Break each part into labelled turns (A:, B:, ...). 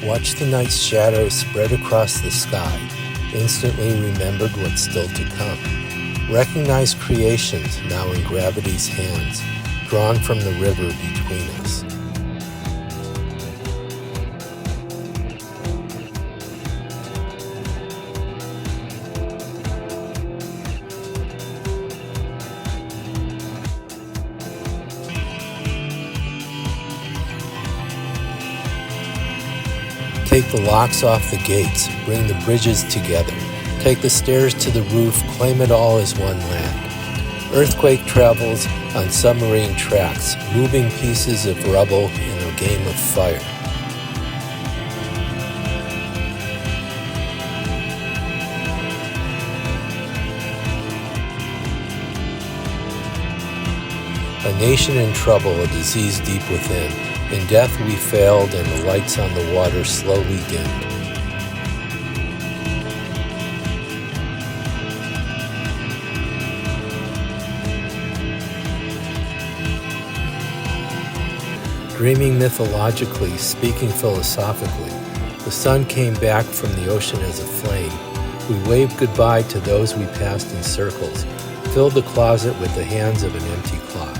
A: Watch the night's shadows spread across the sky, instantly remembered what's still to come. Recognize creations now in gravity's hands, drawn from the river between us. Take the locks off the gates, bring the bridges together. Take the stairs to the roof, claim it all as one land. Earthquake travels on submarine tracks, moving pieces of rubble in a game of fire. A nation in trouble, a disease deep within. In death we failed, and the lights on the water slowly dimmed. Dreaming mythologically, speaking philosophically, the sun came back from the ocean as a flame. We waved goodbye to those we passed in circles, filled the closet with the hands of an empty clock.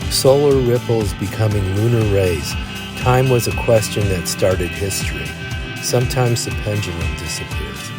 A: Solar ripples becoming lunar rays. Time was a question that started history. Sometimes the pendulum disappears.